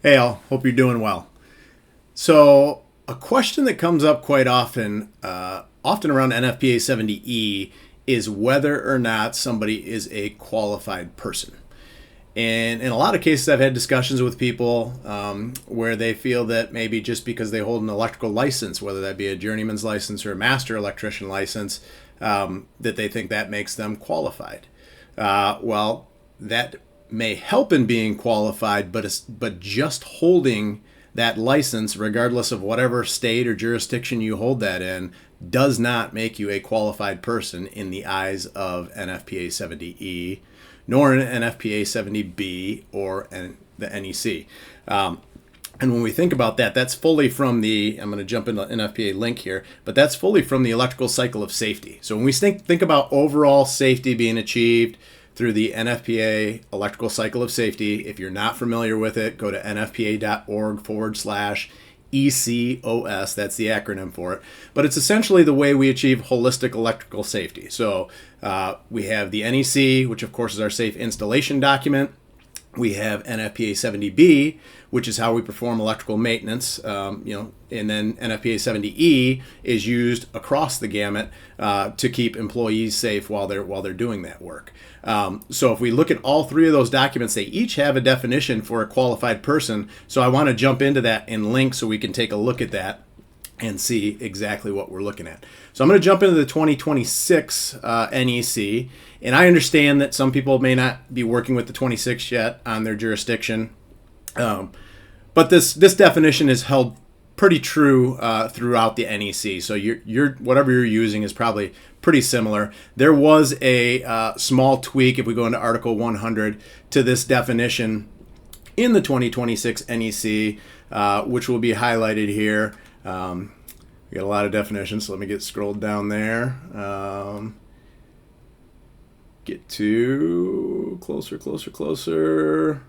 Hey, all. Hope you're doing well. So, a question that comes up quite often, often around NFPA 70E, is whether or not somebody is a qualified person. And in a lot of cases, I've had discussions with people where they feel that maybe just because they hold an electrical license, whether that be a journeyman's license or a master electrician license, that they think that makes them qualified. Well, that may help in being qualified, but just holding that license, regardless of whatever state or jurisdiction you hold that in, does not make you a qualified person in the eyes of NFPA 70E, nor an NFPA 70B or the NEC. And when we think about that, that's fully from I'm going to jump into the NFPA link here, but that's fully from the electrical cycle of safety. So when we think about overall safety being achieved through the NFPA electrical cycle of safety, if you're not familiar with it, go to nfpa.org/ECOS. That's the acronym for it. But it's essentially the way we achieve holistic electrical safety. So we have the NEC, which of course is our safe installation document. We have NFPA 70B, which is how we perform electrical maintenance, and then NFPA 70E is used across the gamut to keep employees safe while they're doing that work. So if we look at all three of those documents, they each have a definition for a qualified person. So I want to jump into that and link so we can take a look at that and see exactly what we're looking at. So I'm going to jump into the 2026 NEC, and I understand that some people may not be working with the 26 yet on their jurisdiction, but this definition is held pretty true throughout the NEC. So your whatever you're using is probably pretty similar. There was a small tweak if we go into Article 100 to this definition in the 2026 NEC, which will be highlighted here. We got a lot of definitions, so let me get scrolled down there. Get to closer.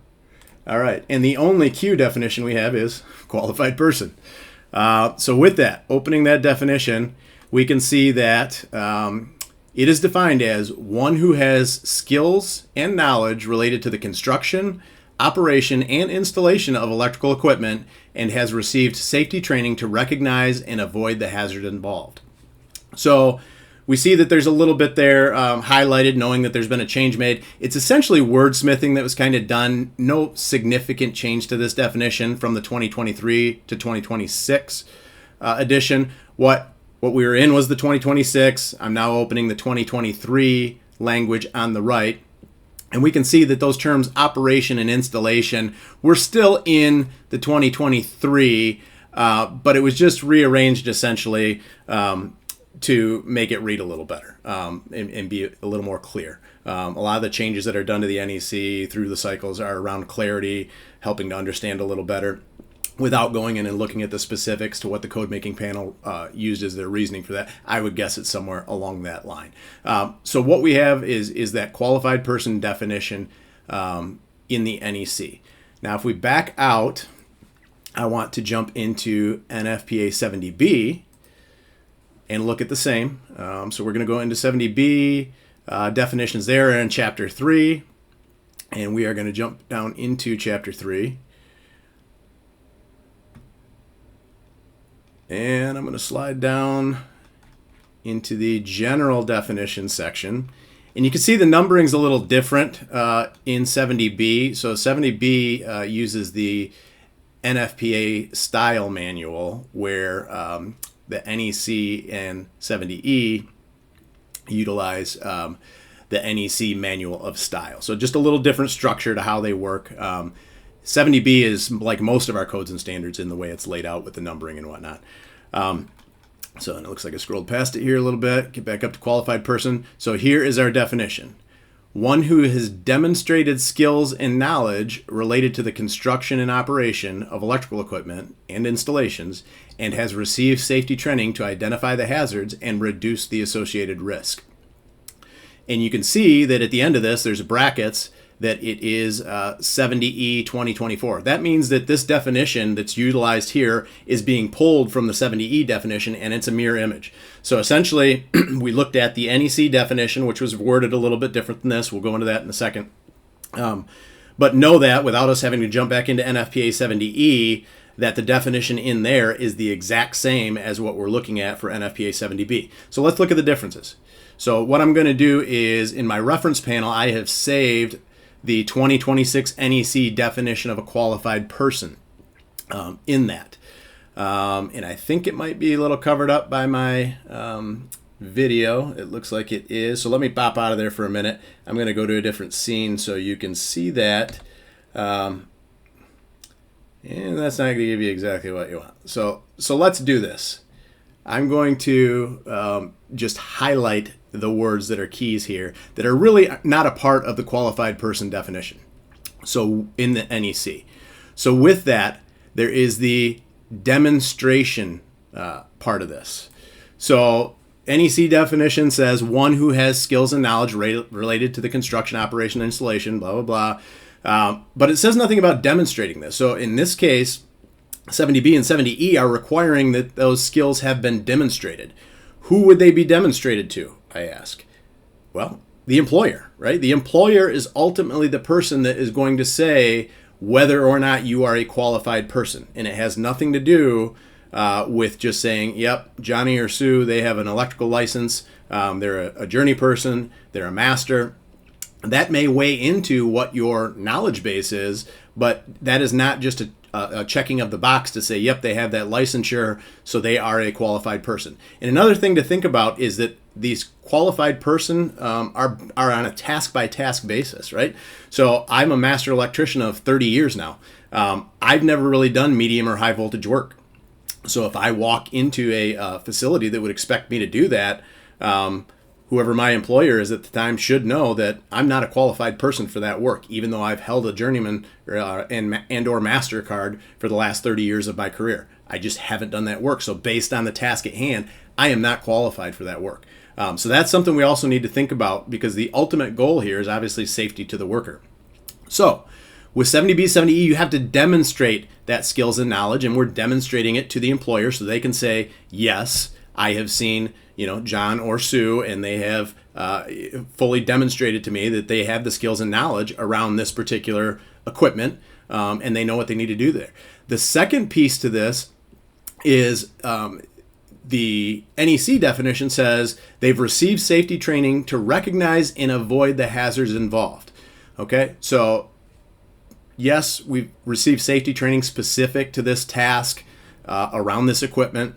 All right, and the only Q definition we have is qualified person. So with that, opening that definition, we can see that it is defined as one who has skills and knowledge related to the construction, operation, and installation of electrical equipment and has received safety training to recognize and avoid the hazard involved. So we see that there's a little bit there highlighted, knowing that there's been a change made. It's essentially wordsmithing that was kind of done. No significant change to this definition from the 2023 to 2026 edition. What we were in was the 2026. I'm now opening the 2023 language on the right. And we can see that those terms operation and installation were still in the 2023, but it was just rearranged essentially to make it read a little better and be a little more clear. A lot of the changes that are done to the NEC through the cycles are around clarity, helping to understand a little better without going in and looking at the specifics to what the code making panel used as their reasoning for that. I would guess it's somewhere along that line. So what we have is that qualified person definition in the NEC. Now, if we back out, I want to jump into NFPA 70B and look at the same. So we're going to go into 70B, definitions there are in Chapter 3, and we are going to jump down into Chapter 3. And I'm going to slide down into the general definition section. And you can see the numbering's a little different in 70B. So 70B uses the NFPA style manual, where the NEC and 70E utilize the NEC manual of style. So just a little different structure to how they work. 70B is like most of our codes and standards in the way it's laid out with the numbering and whatnot. So and it looks like I scrolled past it here a little bit. Get back up to qualified person. So here is our definition. One who has demonstrated skills and knowledge related to the construction and operation of electrical equipment and installations and has received safety training to identify the hazards and reduce the associated risk. And you can see that at the end of this, there's brackets that it is 70E 2024. That means that this definition that's utilized here is being pulled from the 70E definition, and it's a mirror image. So essentially, we looked at the NEC definition, which was worded a little bit different than this. We'll go into that in a second. But know that without us having to jump back into NFPA 70E, that the definition in there is the exact same as what we're looking at for NFPA 70B. So let's look at the differences. So what I'm going to do is in my reference panel, I have saved the 2026 NEC definition of a qualified person in that. And I think it might be a little covered up by my video. It looks like it is. So let me pop out of there for a minute. I'm going to go to a different scene so you can see that. And that's not going to give you exactly what you want. So let's do this. I'm going to just highlight the words that are keys here that are really not a part of the qualified person definition. So in the NEC. So with that, there is the demonstration part of this. So NEC definition says one who has skills and knowledge related to the construction, operation, installation, blah, blah, blah. But it says nothing about demonstrating this. So in this case, 70B and 70E are requiring that those skills have been demonstrated. Who would they be demonstrated to, I ask? Well, the employer, right? The employer is ultimately the person that is going to say whether or not you are a qualified person. And it has nothing to do with just saying, yep, Johnny or Sue, they have an electrical license, they're a journey person, they're a master. That may weigh into what your knowledge base is, but that is not just a checking of the box to say, yep, they have that licensure, so they are a qualified person. And another thing to think about is that these qualified person are on a task-by-task basis, right? So I'm a master electrician of 30 years now. I've never really done medium or high voltage work. So if I walk into a facility that would expect me to do that, whoever my employer is at the time should know that I'm not a qualified person for that work, even though I've held a journeyman and or master card for the last 30 years of my career. I just haven't done that work. So based on the task at hand, I am not qualified for that work. So that's something we also need to think about, because the ultimate goal here is obviously safety to the worker. So with 70B, 70E, you have to demonstrate that skills and knowledge, and we're demonstrating it to the employer so they can say, yes, I have seen, John or Sue, and they have fully demonstrated to me that they have the skills and knowledge around this particular equipment, and they know what they need to do there. The second piece to this is the NEC definition says they've received safety training to recognize and avoid the hazards involved. Okay, so yes, we've received safety training specific to this task around this equipment.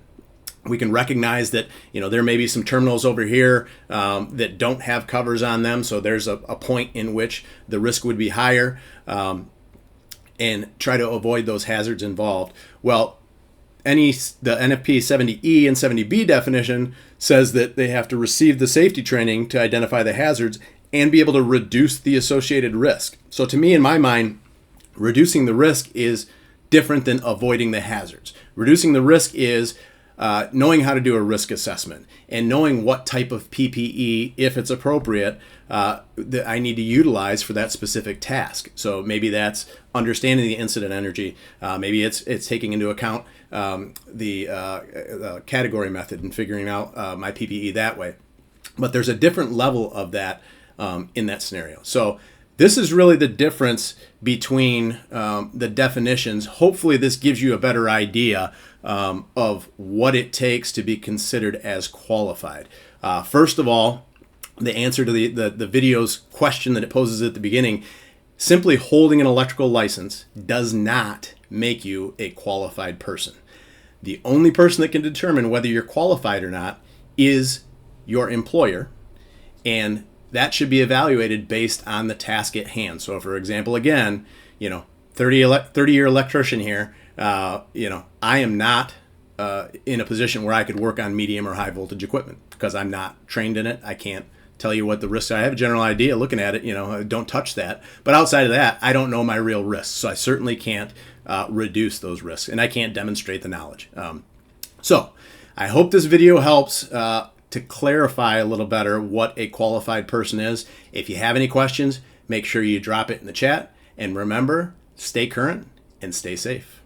We can recognize that there may be some terminals over here that don't have covers on them, so there's a point in which the risk would be higher, and try to avoid those hazards involved. Well, the NFPA 70E and 70B definition says that they have to receive the safety training to identify the hazards and be able to reduce the associated risk. So to me, in my mind, reducing the risk is different than avoiding the hazards. Reducing the risk is knowing how to do a risk assessment and knowing what type of PPE, if it's appropriate, that I need to utilize for that specific task. So maybe that's understanding the incident energy. Maybe it's taking into account the category method and figuring out my PPE that way. But there's a different level of that in that scenario. So this is really the difference between the definitions. Hopefully this gives you a better idea of what it takes to be considered as qualified. First of all, the answer to the video's question that it poses at the beginning, simply holding an electrical license does not make you a qualified person. The only person that can determine whether you're qualified or not is your employer, and that should be evaluated based on the task at hand. So for example, again, 30-year electrician here, I am not in a position where I could work on medium or high voltage equipment because I'm not trained in it. I can't tell you what the risks are. I have a general idea looking at it, don't touch that. But outside of that, I don't know my real risks. So I certainly can't reduce those risks, and I can't demonstrate the knowledge. So I hope this video helps to clarify a little better what a qualified person is. If you have any questions, make sure you drop it in the chat. And remember, stay current and stay safe.